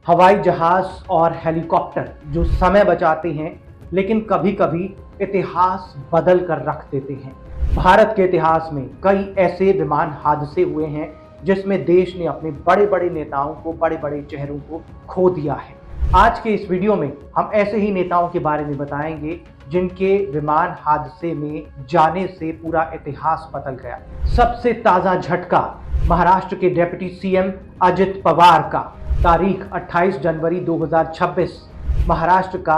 हवाई जहाज और हेलीकॉप्टर जो समय बचाते हैं, लेकिन कभी कभी इतिहास बदल कर रख देते हैं। भारत के इतिहास में कई ऐसे विमान हादसे हुए हैं जिसमें देश ने अपने बड़े बड़े नेताओं को, बड़े बड़े चेहरों को खो दिया है। आज के इस वीडियो में हम ऐसे ही नेताओं के बारे में बताएंगे जिनके विमान हादसे में जाने से पूरा इतिहास बदल गया। सबसे ताजा झटका महाराष्ट्र के डिप्टी सीएम अजित पवार का। तारीख 28 जनवरी 2026, महाराष्ट्र का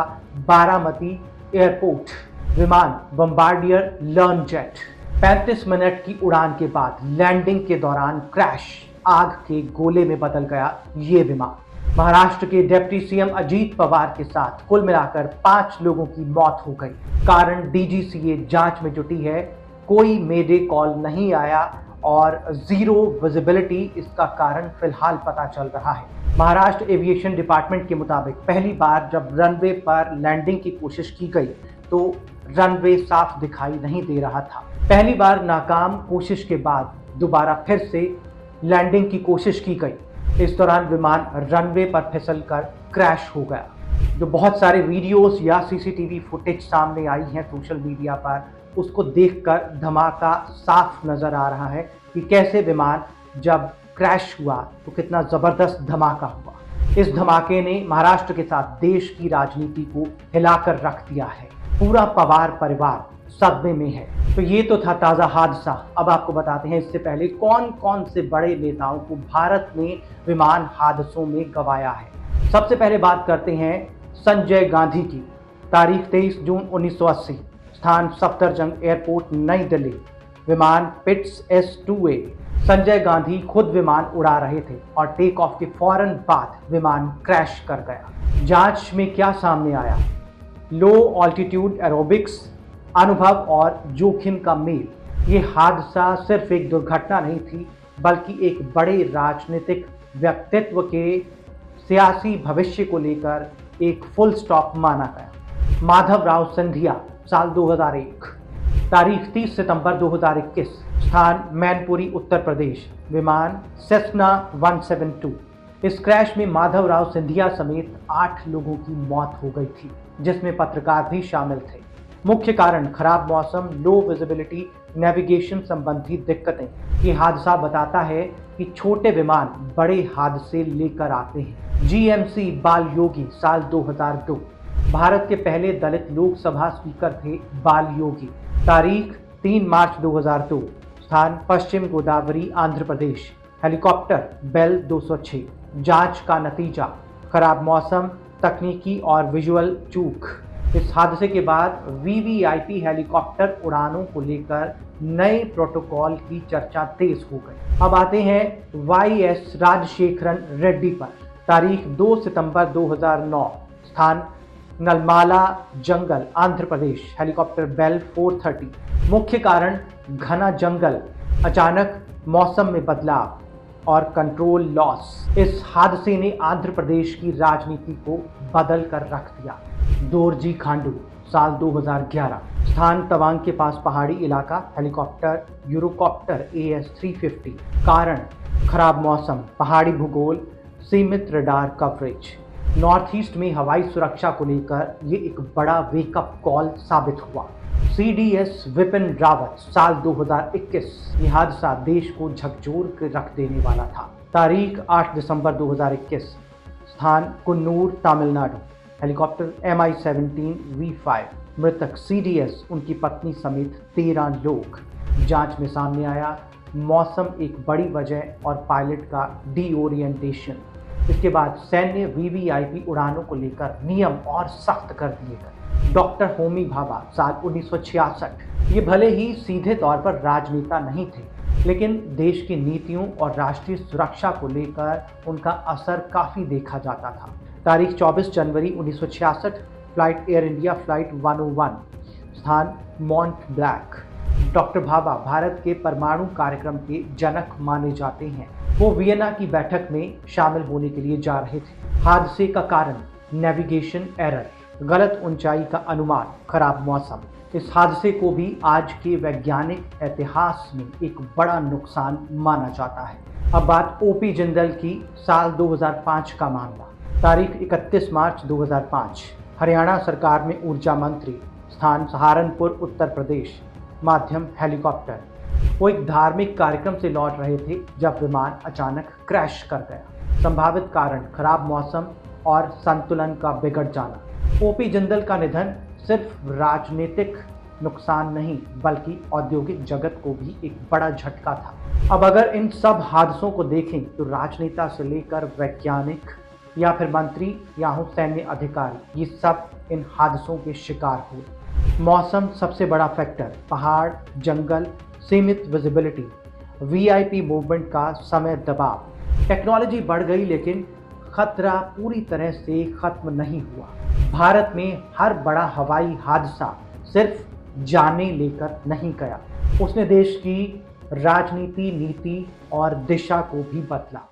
बारामती एयरपोर्ट, विमान बम्बार्डियर लर्नजेट 35 मिनट की उड़ान के बाद लैंडिंग के दौरान क्रैश, आग के गोले में बदल गया ये विमान। महाराष्ट्र के डिप्टी सीएम अजित पवार के साथ कुल मिलाकर 5 लोगों की मौत हो गई। कारण डीजीसीए जांच में जुटी है, कोई मेडे कॉल नहीं आया और जीरो विजिबिलिटी इसका कारण फिलहाल पता चल रहा है। महाराष्ट्र एविएशन डिपार्टमेंट के मुताबिक पहली बार जब रनवे पर लैंडिंग की कोशिश की गई तो रनवे साफ दिखाई नहीं दे रहा था। पहली बार नाकाम कोशिश के बाद दोबारा फिर से लैंडिंग की कोशिश की गई। इस दौरान विमान रनवे पर फिसलकर क्रैश हो गया। जो बहुत सारे वीडियोस या सीसीटीवी फुटेज सामने आई हैं सोशल मीडिया पर, उसको देखकर धमाका साफ नजर आ रहा है कि कैसे विमान जब क्रैश हुआ तो कितना जबरदस्त धमाका हुआ। इस धमाके ने महाराष्ट्र के साथ देश की राजनीति को हिलाकर रख दिया है। पूरा पवार परिवार सदमे में है। तो ये तो था ताजा हादसा। अब आपको बताते हैं इससे पहले कौन कौन से बड़े नेताओं को भारत ने विमान हादसों में गंवाया है। सबसे पहले बात करते हैं संजय गांधी की। तारीख 23 जून 1980, स्थान सफदरजंग एयरपोर्ट, नई दिल्ली, विमान पिट्स S2A। संजय गांधी खुद विमान उड़ा रहे थे और टेक ऑफ के फौरन बाद विमान क्रैश कर गया। जांच में क्या सामने आया? लो ऑल्टीट्यूड एरोबिक्स, अनुभव और जोखिम का मेल। ये हादसा सिर्फ एक दुर्घटना नहीं थी, बल्कि एक बड़े राजनीतिक व्यक्तित्व के सियासी भविष्य को लेकर एक फुल स्टॉप माना गया। माधवराव सिंधिया, साल 2001, तारीख 30 सितंबर 2021, स्थान मैनपुरी, उत्तर प्रदेश, विमान सेस्ना 172। इस क्रैश में माधवराव सिंधिया समेत 8 लोगों की मौत हो गई थी, जिसमें पत्रकार भी शामिल थे। मुख्य कारण खराब मौसम, लो विजिबिलिटी, नेविगेशन संबंधी दिक्कतें। ये हादसा बताता है कि छोटे विमान बड़े हादसे लेकर आते हैं। जीएमसी बाल योगी, साल 2002, भारत के पहले दलित लोकसभा स्पीकर थे बाल योगी। तारीख 3 मार्च 2002, स्थान पश्चिम गोदावरी, आंध्र प्रदेश, हेलीकॉप्टर बेल 206। जांच का नतीजा खराब मौसम, तकनीकी और विजुअल चूक। इस हादसे के बाद वीवीआईपी हेलीकॉप्टर उड़ानों को लेकर नए प्रोटोकॉल की चर्चा तेज हो गई। अब आते हैं वाईएस राजशेखरन रेड्डी पर। तारीख 2 सितंबर 2009, स्थान नलमाला जंगल, आंध्र प्रदेश, हेलीकॉप्टर बेल 430। मुख्य कारण घना जंगल, अचानक मौसम में बदलाव और कंट्रोल लॉस। इस हादसे ने आंध्र प्रदेश की राजनीति को बदल कर रख दिया। दोरजी खांडू, साल 2011, स्थान तवांग के पास पहाड़ी इलाका, हेलीकॉप्टर यूरोकॉप्टर AS350। कारण खराब मौसम, पहाड़ी भूगोल, सीमित रडार कवरेज। नॉर्थ ईस्ट में हवाई सुरक्षा को लेकर ये एक बड़ा वेकअप कॉल साबित हुआ। CDS विपिन रावत, साल 2021, ये हादसा देश को झकझोर कर रख देने वाला था। तारीख 8 दिसंबर 2021, स्थान Coonoor, Tamil Nadu, helicopter MI-17 V5। मृतक CDS, उनकी पत्नी समेत 13 लोग। जांच में सामने आया मौसम एक बड़ी वजह और पायलट का डीओरिएंटेशन। इसके बाद सैन्य वीवीआईपी उड़ानों को लेकर नियम और सख्त कर दिए गए। डॉक्टर होमी भाभा, साल 1966, ये भले ही सीधे तौर पर राजनेता नहीं थे, लेकिन देश की नीतियों और राष्ट्रीय सुरक्षा को लेकर उनका असर काफ़ी देखा जाता था। तारीख 24 जनवरी 1966, फ्लाइट एयर इंडिया फ्लाइट 101, स्थान मॉन्ट ब्लैक। डॉक्टर भाभा भारत के परमाणु कार्यक्रम के जनक माने जाते हैं। वो वियना की बैठक में शामिल होने के लिए जा रहे थे। हादसे का कारण नेविगेशन एरर, गलत ऊंचाई का अनुमान, खराब मौसम। इस हादसे को भी आज के वैज्ञानिक इतिहास में एक बड़ा नुकसान माना जाता है। अब बात ओपी जिंदल की, साल 2005 का मामला। तारीख 31 मार्च 2005 हरियाणा सरकार में ऊर्जा मंत्री, स्थान सहारनपुर उत्तर प्रदेश, माध्यम हेलीकॉप्टर। वो एक धार्मिक कार्यक्रम से लौट रहे थे जब विमान अचानक क्रैश कर गया। संभावित कारण खराब मौसम और संतुलन का बिगड़ जाना। ओपी जिंदल का निधन सिर्फ राजनीतिक नुकसान नहीं बल्कि औद्योगिक जगत को भी एक बड़ा झटका था। अब अगर इन सब हादसों को देखें तो राजनेता से लेकर वैज्ञानिक या फिर मंत्री या हो सैन्य अधिकारी, ये सब इन हादसों के शिकार हुए। मौसम सबसे बड़ा फैक्टर, पहाड़, जंगल, सीमित विजिबिलिटी, वीआईपी मूवमेंट का समय दबाव। टेक्नोलॉजी बढ़ गई लेकिन खतरा पूरी तरह से खत्म नहीं हुआ। भारत में हर बड़ा हवाई हादसा सिर्फ जाने लेकर नहीं गया, उसने देश की राजनीति, नीति और दिशा को भी बदला।